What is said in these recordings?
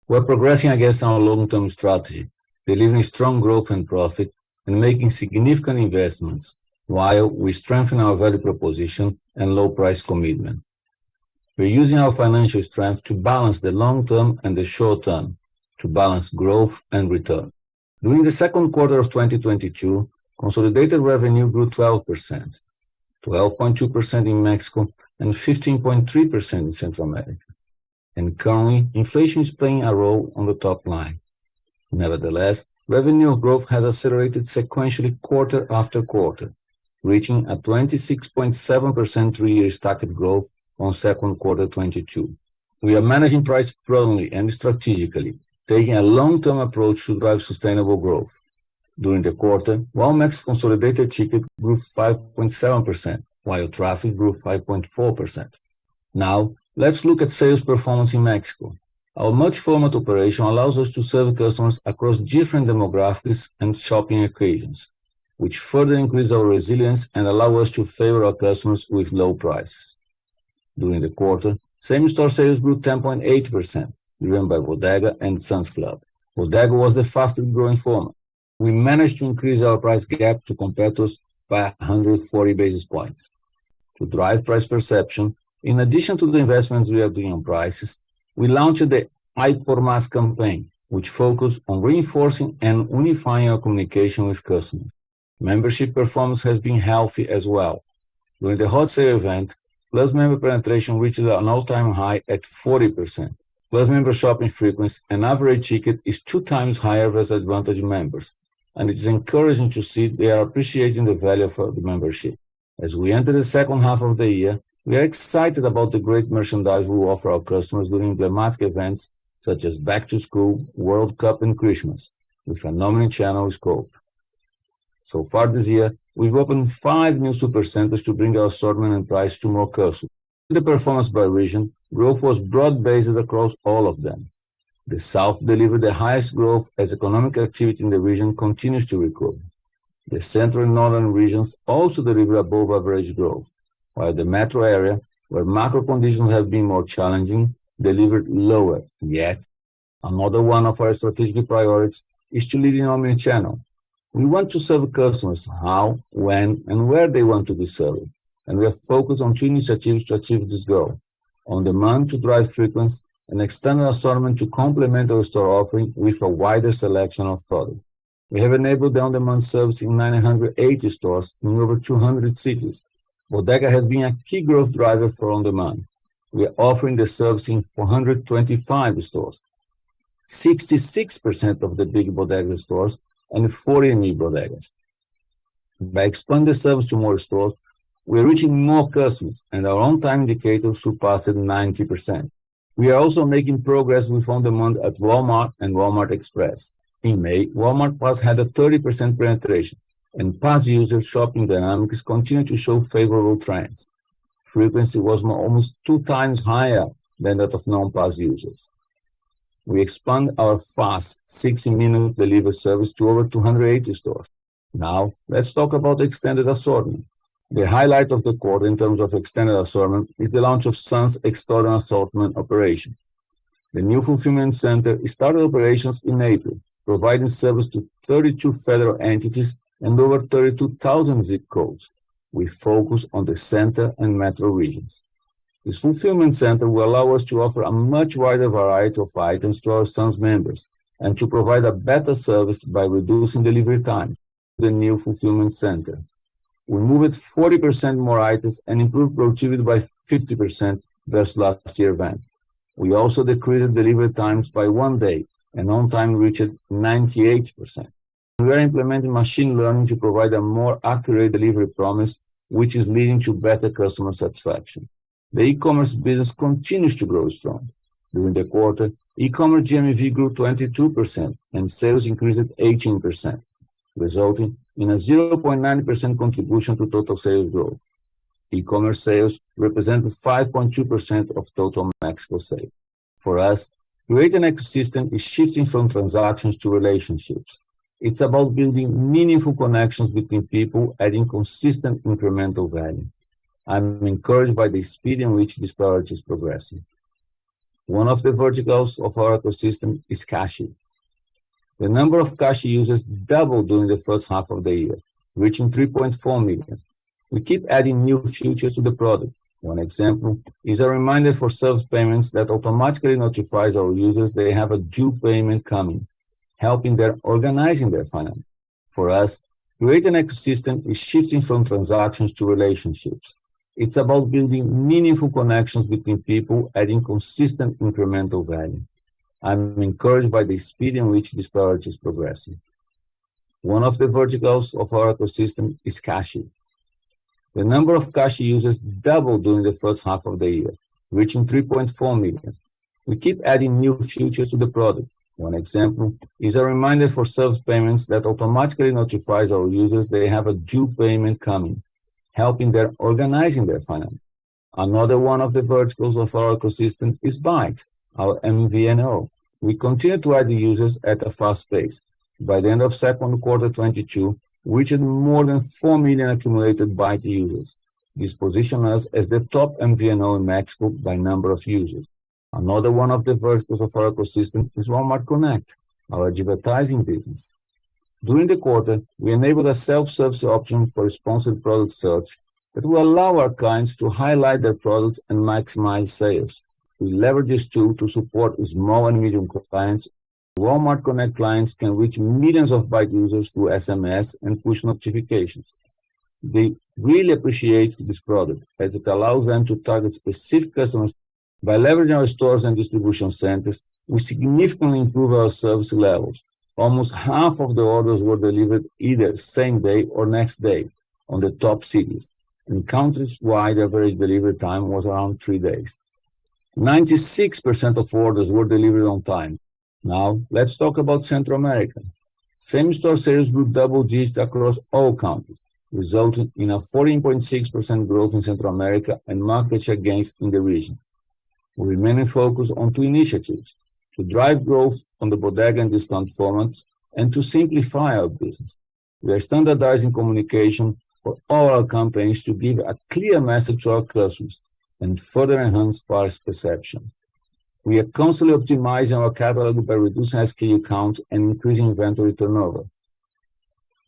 We're progressing against our long-term strategy, delivering strong growth and profit, and making significant investments while we strengthen our value proposition and low price commitment. We're using our financial strength to balance the long term and the short term, to balance growth and return. During the second quarter of 2022, consolidated revenue grew 12%, 12.2% in Mexico and 15.3% in Central America. And currently, inflation is playing a role on the top line. Nevertheless, revenue growth has accelerated sequentially quarter after quarter, reaching a 26.7% three-year stacked growth on second quarter 22. We are managing price prudently and strategically, taking a long-term approach to drive sustainable growth. During the quarter, Walmex consolidated ticket grew 5.7%, while traffic grew 5.4%. Now, let's look at sales performance in Mexico. Our multi-format operation allows us to serve customers across different demographics and shopping occasions, which further increase our resilience and allow us to favor our customers with low prices. During the quarter, same-store sales grew 10.8%, driven by Bodega and Sam's Club. Bodega was the fastest growing format. We managed to increase our price gap to competitors by 140 basis points. To drive price perception, in addition to the investments we are doing on prices, we launched the I Por Más campaign, which focused on reinforcing and unifying our communication with customers. Membership performance has been healthy as well. During the hot sale event, Plus member penetration reached an all-time high at 40%. Plus member shopping frequency and average ticket is 2 times higher versus Advantage members, and it is encouraging to see they are appreciating the value of the membership. As we enter the second half of the year, we are excited about the great merchandise we offer our customers during emblematic events such as Back to School, World Cup, and Christmas, with an omni-channel scope. So far this year, we've opened 5 new supercenters to bring our assortment and price to more customers. In the performance by region, growth was broad-based across all of them. The South delivered the highest growth as economic activity in the region continues to recover. The Central and Northern regions also delivered above-average growth, while the metro area, where macro conditions have been more challenging, delivered lower. Yet, another one of our strategic priorities is to lead in omnichannel. We want to serve customers how, when, and where they want to be served, and we are focused on 2 initiatives to achieve this goal: on-demand to drive frequency and extended assortment to complement our store offering with a wider selection of products. We have enabled the on-demand service in 980 stores in over 200 cities. Bodega has been a key growth driver for on-demand. We are offering the service in 425 stores, 66% of the big Bodega stores, and 40 new bodegas. By expanding the service to more stores, we are reaching more customers, and our on-time indicator surpassed 90%. We are also making progress with on-demand at Walmart and Walmart Express. In May, Walmart Pass had a 30% penetration, and Pass user shopping dynamics continue to show favorable trends. Frequency was almost 2 times higher than that of non-Pass users. We expand our fast 60-minute delivery service to over 280 stores. Now, let's talk about the extended assortment. The highlight of the quarter in terms of extended assortment is the launch of Sam's Extended Assortment operation. The new fulfillment center started operations in April, providing service to 32 federal entities and over 32,000 zip codes, with focus on the center and metro regions. This fulfillment center will allow us to offer a much wider variety of items to our Sam's members and to provide a better service by reducing delivery time. The new fulfillment center. We moved 40% more items and improved productivity by 50% versus last year's event. We also decreased delivery times by 1 day, and on-time reached 98%. We are implementing machine learning to provide a more accurate delivery promise, which is leading to better customer satisfaction. The e-commerce business continues to grow strong. During the quarter, e-commerce GMV grew 22% and sales increased 18%, resulting in a 0.9% contribution to total sales growth. E-commerce sales represented 5.2% of total Mexico sales. For us, creating an ecosystem is shifting from transactions to relationships. It's about building meaningful connections between people, adding consistent incremental value. I'm encouraged by the speed in which this priority is progressing. One of the verticals of our ecosystem is Cashi. The number of Cashi users doubled during the first half of the year, reaching 3.4 million. We keep adding new features to the product. One example is a reminder for service payments that automatically notifies our users they have a due payment coming, helping them organizing their finance. For us, creating an ecosystem is shifting from transactions to relationships. It's about building meaningful connections between people, adding consistent incremental value. I'm encouraged by the speed in which this priority is progressing. One of the verticals of our ecosystem is Cashi. The number of Cashi users doubled during the first half of the year, reaching 3.4 million. We keep adding new features to the product. One example is a reminder for service payments that automatically notifies our users they have a due payment coming, helping them organizing their finance. Another one of the verticals of our ecosystem is Byte, our MVNO. We continue to add users at a fast pace. By the end of second quarter 22, we reached more than 4 million accumulated Byte users. This positions us as the top MVNO in Mexico by number of users. Another one of the verticals of our ecosystem is Walmart Connect, our advertising business. During the quarter, we enabled a self-service option for sponsored product search that will allow our clients to highlight their products and maximize sales. We leverage this tool to support small and medium clients. Walmart Connect clients can reach millions of Byte users through SMS and push notifications. They really appreciate this product as it allows them to target specific customers. By leveraging our stores and distribution centers, we significantly improve our service levels. Almost half of the orders were delivered either same day or next day on the top cities. In countries-wide, the average delivery time was around 3 days. 96% of orders were delivered on time. Now, let's talk about Central America. Same-store sales grew double digits across all countries, resulting in a 14.6% growth in Central America and market share gains in the region. We remain focused on two initiatives: to drive growth on the bodega and discount formats and to simplify our business. We are standardizing communication for all our campaigns to give a clear message to our customers and further enhance price perception. We are constantly optimizing our catalog by reducing SKU count and increasing inventory turnover.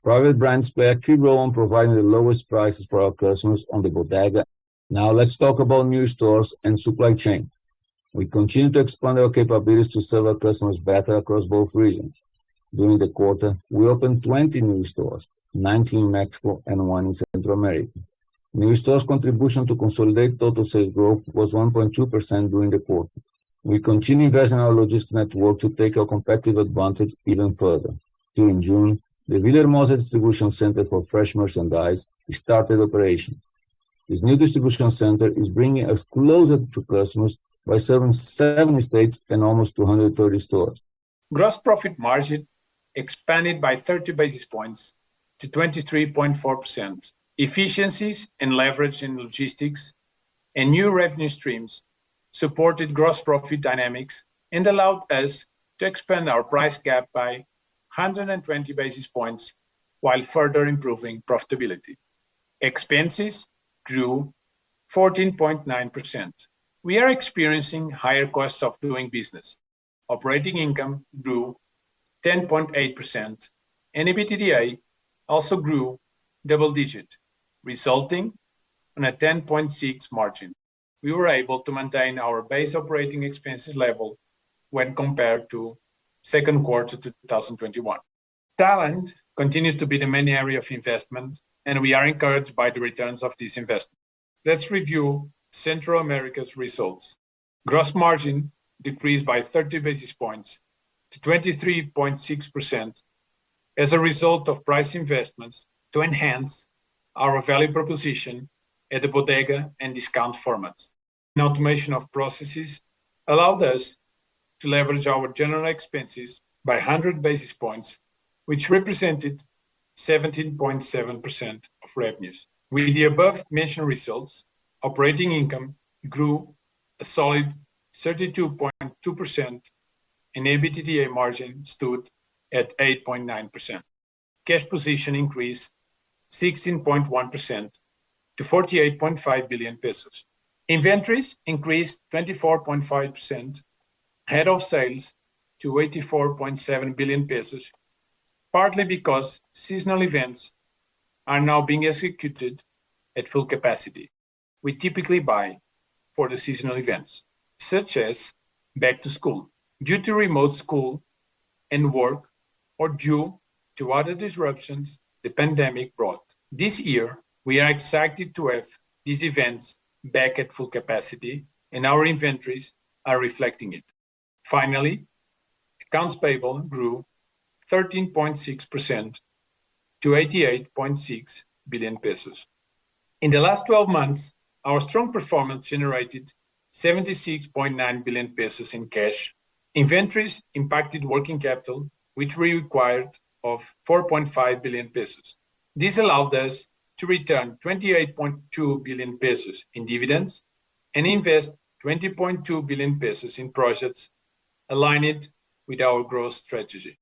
Private brands play a key role in providing the lowest prices for our customers on the bodega. Now let's talk about new stores and supply chain. We continue to expand our capabilities to serve our customers better across both regions. During the quarter, we opened 20 new stores, 19 in Mexico and 1 in Central America. New stores' contribution to consolidate total sales growth was 1.2% during the quarter. We continue investing in our logistics network to take our competitive advantage even further. During June, the Villahermosa Distribution Center for Fresh Merchandise started operation. This new distribution center is bringing us closer to customers by serving 7 states and almost 230 stores. Gross profit margin expanded by 30 basis points to 23.4%. Efficiencies and leverage in logistics and new revenue streams supported gross profit dynamics and allowed us to expand our price gap by 120 basis points while further improving profitability. Expenses grew 14.9%. We are experiencing higher costs of doing business. Operating income grew 10.8%, and EBITDA also grew double-digit, resulting in a 10.6% margin. We were able to maintain our base operating expenses level when compared to second quarter 2021. Talent continues to be the main area of investment, and we are encouraged by the returns of this investment. Let's review Central America's results. Gross margin decreased by 30 basis points to 23.6% as a result of price investments to enhance our value proposition at the bodega and discount formats. An automation of processes allowed us to leverage our general expenses by 100 basis points, which represented 17.7% of revenues. With the above-mentioned results, operating income grew a solid 32.2% and EBITDA margin stood at 8.9%. Cash position increased 16.1% to 48.5 billion pesos. Inventories increased 24.5% head of sales to 84.7 billion pesos, partly because seasonal events are now being executed at full capacity. We typically buy for the seasonal events, such as back to school, due to remote school and work, or due to other disruptions the pandemic brought. This year, we are excited to have these events back at full capacity, and our inventories are reflecting it. Finally, accounts payable grew 13.6% to 88.6 billion pesos. In the last 12 months, our strong performance generated 76.9 billion pesos in cash. Inventories impacted working capital, which we required of 4.5 billion pesos. This allowed us to return 28.2 billion pesos in dividends and invest 20.2 billion pesos in projects aligned with our growth strategy.